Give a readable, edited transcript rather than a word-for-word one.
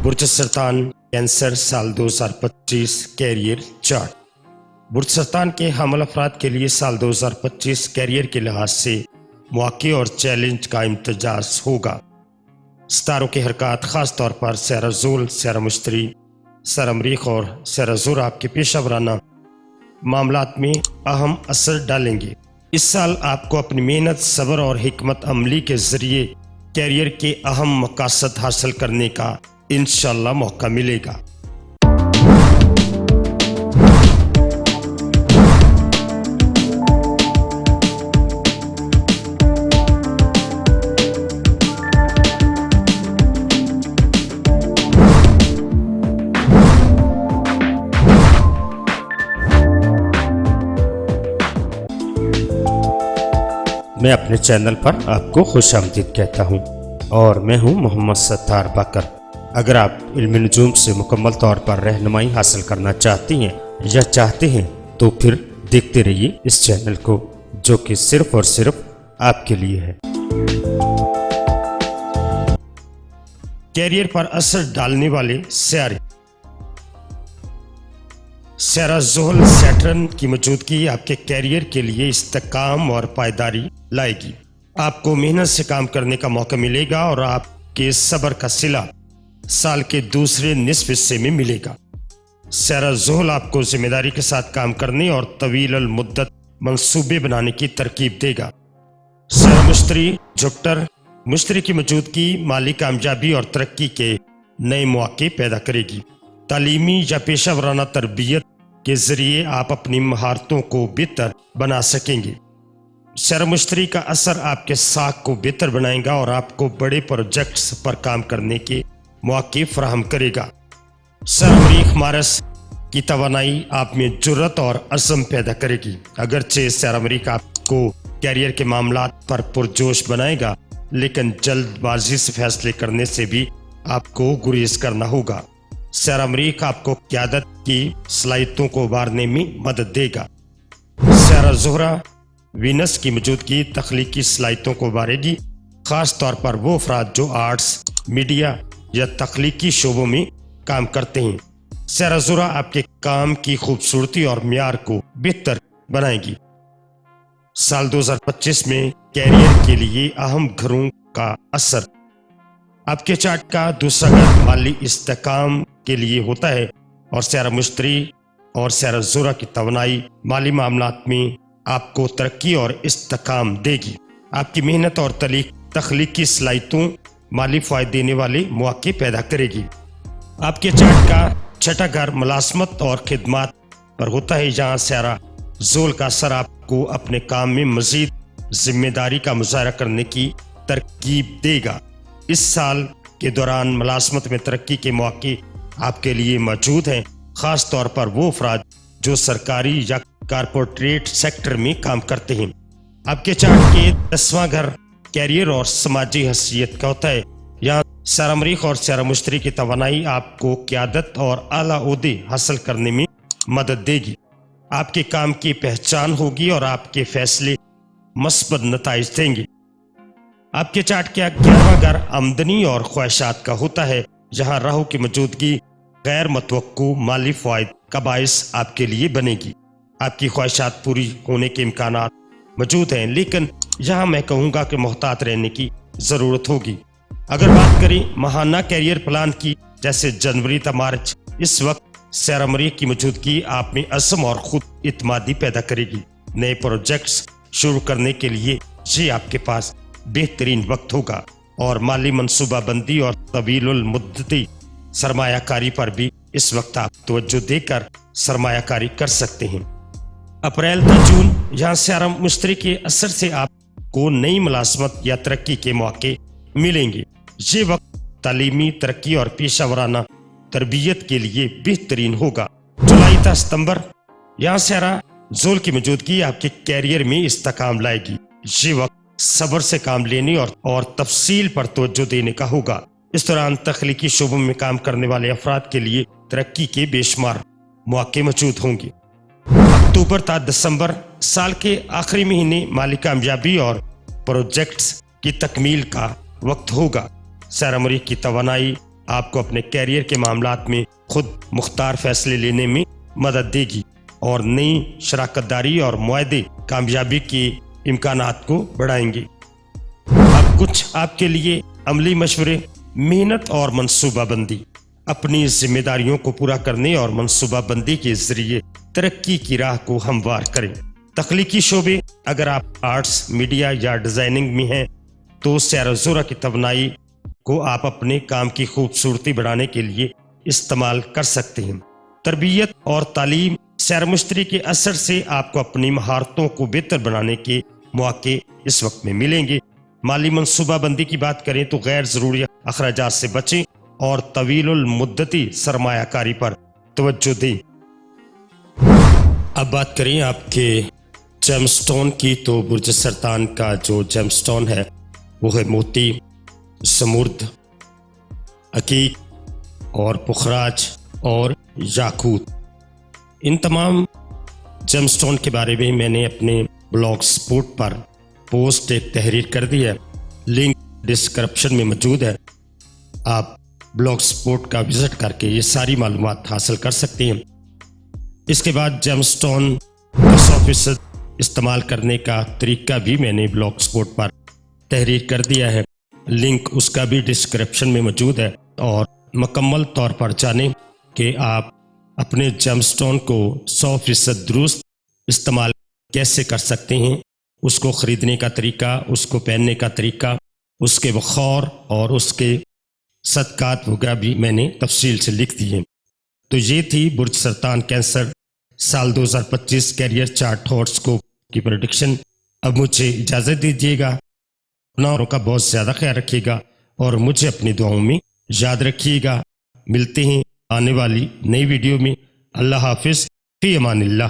برج سرطان کینسر سال 2025 career chart. برج سرطان کے حامل افراد کے لیے سال 2025 کیریئر کے لحاظ سے مواقع اور چیلنج کا امتزاج ہوگا۔ ستاروں کی حرکات خاص طور پر سیارہ زول، سیارہ مشتری، سیارہ مریخ اور سیارہ زہرہ آپ کے پیشہ ورانہ معاملات میں اہم اثر ڈالیں گے۔ اس سال آپ کو اپنی محنت، صبر اور حکمت عملی کے ذریعے کیریئر کے اہم مقاصد حاصل کرنے کا انشاءاللہ موقع ملے گا۔ میں اپنے چینل پر آپ کو خوش آمدید کہتا ہوں اور میں ہوں محمد ستار باقر۔ اگر آپ علم نجوم سے مکمل طور پر رہنمائی حاصل کرنا چاہتی ہیں یا چاہتے ہیں تو پھر دیکھتے رہیے اس چینل کو، جو کہ صرف اور صرف آپ کے لیے ہے۔ کیریئر پر اثر ڈالنے والے سیارے۔ سیارہ زحل سیٹرن کی موجودگی آپ کے کیریئر کے لیے استحکام اور پائیداری لائے گی۔ آپ کو محنت سے کام کرنے کا موقع ملے گا اور آپ کے صبر کا صلہ سال کے دوسرے نصف حصے میں ملے گا۔ سیارہ زحل آپ کو ذمہ داری کے ساتھ کام کرنے اور طویل المدت منصوبے بنانے کی ترغیب دے گا۔ سیارہ مشتری جپٹر، مشتری کی موجودگی مالی کامیابی اور ترقی کے نئے مواقع پیدا کرے گی۔ تعلیمی یا پیشہ ورانہ تربیت کے ذریعے آپ اپنی مہارتوں کو بہتر بنا سکیں گے۔ سیارہ مشتری کا اثر آپ کے ساکھ کو بہتر بنائے گا اور آپ کو بڑے پروجیکٹس پر کام کرنے کے مواقع فراہم کرے گا۔ سیارہ مریخ مارس کی توانائی آپ میں جرأت اور عزم پیدا کرے گی۔ اگرچہ سیارہ مریخ آپ کو کیریئر کے معاملات پر پرجوش بنائے گا، لیکن جلد بازی سے فیصلے کرنے سے بھی آپ کو گریز کرنا ہوگا۔ سیارہ مریخ آپ کو قیادت کی صلاحیتوں کو ابھارنے میں مدد دے گا۔ سیارہ زہرہ وینس کی موجودگی تخلیقی صلاحیتوں کو ابھارے گی، خاص طور پر وہ افراد جو آرٹس، میڈیا یا تخلیقی شعبوں میں کام کرتے ہیں۔ سیارہ زہرہ آپ کے کام کی خوبصورتی اور معیار کو بہتر بنائے گی۔ سال 2025 میں کیریئر کے لیے اہم گھروں کا اثر۔ آپ کے چارٹ کا دوسرا گھر مالی استحکام کے لیے ہوتا ہے اور سیارہ مشتری اور سیارہ زہرہ کی توانائی مالی معاملات میں آپ کو ترقی اور استحکام دے گی۔ آپ کی محنت اور تخلیقی صلاحیتوں مالی فائدے دینے والے مواقع پیدا کرے گی۔ آپ کے چارٹ کا چھٹا گھر ملازمت اور خدمات پر ہوتا ہے، جہاں سیارہ زحل کا اثر آپ کو اپنے کام میں مزید ذمہ داری کا مظاہرہ کرنے کی ترغیب دے گا۔ اس سال کے دوران ملازمت میں ترقی کے مواقع آپ کے لیے موجود ہیں، خاص طور پر وہ افراد جو سرکاری یا کارپوریٹ سیکٹر میں کام کرتے ہیں۔ آپ کے چارٹ کے 10واں گھر کیریئر اور سماجی حیثیت کا ہوتا ہے۔ یہاں سیارہ مریخ اور سیارہ مشتری کی توانائی آپ کو قیادت اور اعلیٰ عہدے حاصل کرنے میں مدد دے گی۔ آپ کے کام کی پہچان ہوگی اور آپ کے فیصلے مثبت نتائج دیں گے۔ آپ کے چارٹ کا 11واں گھر آمدنی اور خواہشات کا ہوتا ہے، جہاں راہو کی موجودگی غیر متوقع مالی فوائد کا باعث آپ کے لیے بنے گی۔ آپ کی خواہشات پوری ہونے کے امکانات موجود ہیں، لیکن یہاں میں کہوں گا کہ محتاط رہنے کی ضرورت ہوگی۔ اگر بات کریں ماہانہ کیریئر پلان کی، جیسے جنوری تا مارچ، اس وقت سیارہ مریخ کی موجودگی آپ میں عزم اور خود اعتمادی پیدا کرے گی۔ نئے پروجیکٹس شروع کرنے کے لیے یہ آپ کے پاس بہترین وقت ہوگا اور مالی منصوبہ بندی اور طویل المدتی سرمایہ کاری پر بھی اس وقت آپ توجہ دے کر سرمایہ کاری کر سکتے ہیں۔ اپریل تا جون، یہاں سیارہ مشتری کے اثر سے آپ کو نئی ملازمت یا ترقی کے مواقع ملیں گے۔ یہ وقت تعلیمی ترقی اور پیشہ ورانہ تربیت کے لیے بہترین ہوگا۔ جولائی تا ستمبر، یہاں سیارہ زحل کی موجودگی آپ کے کیریئر میں استحکام لائے گی۔ یہ وقت صبر سے کام لینے اور تفصیل پر توجہ دینے کا ہوگا۔ اس دوران تخلیقی شعبوں میں کام کرنے والے افراد کے لیے ترقی کے بے شمار مواقع موجود ہوں گے۔ اکتوبر تا دسمبر، سال کے آخری مہینے مالی کامیابی اور پروجیکٹس کی تکمیل کا وقت ہوگا۔ سیارہ مریخ کی توانائی آپ کو اپنے کیریئر کے معاملات میں خود مختار فیصلے لینے میں مدد دے گی اور نئی شراکت داری اور معاہدے کامیابی کے امکانات کو بڑھائیں گے۔ اب کچھ آپ کے لیے عملی مشورے۔ محنت اور منصوبہ بندی۔ اپنی ذمہ داریوں کو پورا کرنے اور منصوبہ بندی کے ذریعے ترقی کی راہ کو ہموار کریں۔ تخلیقی شعبے۔ اگر آپ آرٹس، میڈیا یا ڈیزائننگ میں ہیں تو سیر و زورہ کی توانائی کو آپ اپنے کام کی خوبصورتی بڑھانے کے لیے استعمال کر سکتے ہیں۔ تربیت اور تعلیم۔ سیر مشتری کے اثر سے آپ کو اپنی مہارتوں کو بہتر بنانے کے مواقع اس وقت میں ملیں گے۔ مالی منصوبہ بندی کی بات کریں تو غیر ضروری اخراجات سے بچیں اور طویل المدتی سرمایہ کاری پر توجہ دیں۔ اب بات کریں آپ کے جیم سٹون کی تو برج سرطان کا جو جیم سٹون ہے وہ ہے موتی، زمرد، عقیق اور پخراج اور یاقوت۔ ان تمام جیم سٹون کے بارے میں نے اپنے بلاگ سپورٹ پر پوسٹ ایک تحریر کر دی ہے، لنک ڈسکرپشن میں موجود ہے۔ آپ بلاگ سپورٹ کا وزٹ کر کے یہ ساری معلومات حاصل کر سکتے ہیں۔ اس کے بعد جیم سٹون 100% استعمال کرنے کا طریقہ بھی میں نے بلاگ سپورٹ پر تحریر کر دیا ہے، لنک اس کا بھی ڈسکرپشن میں موجود ہے، اور مکمل طور پر جانیں کہ آپ اپنے جیم سٹون کو 100% درست استعمال کیسے کر سکتے ہیں۔ اس کو خریدنے کا طریقہ، اس کو پہننے کا طریقہ، اس کے وقار اور اس کے صدقات وغیرہ بھی میں نے تفصیل سے لکھ دی ہیں۔ تو یہ تھی برج سرطان کینسر سال 2025 کیریئر چارٹ ہاروسکوپ کی پریڈکشن۔ اب مجھے اجازت دیجیے گا، اپنا اور کا بہت زیادہ خیال رکھیے گا اور مجھے اپنی دعاؤں میں یاد رکھیے گا۔ ملتے ہیں آنے والی نئی ویڈیو میں۔ اللہ حافظ، فی امان اللہ۔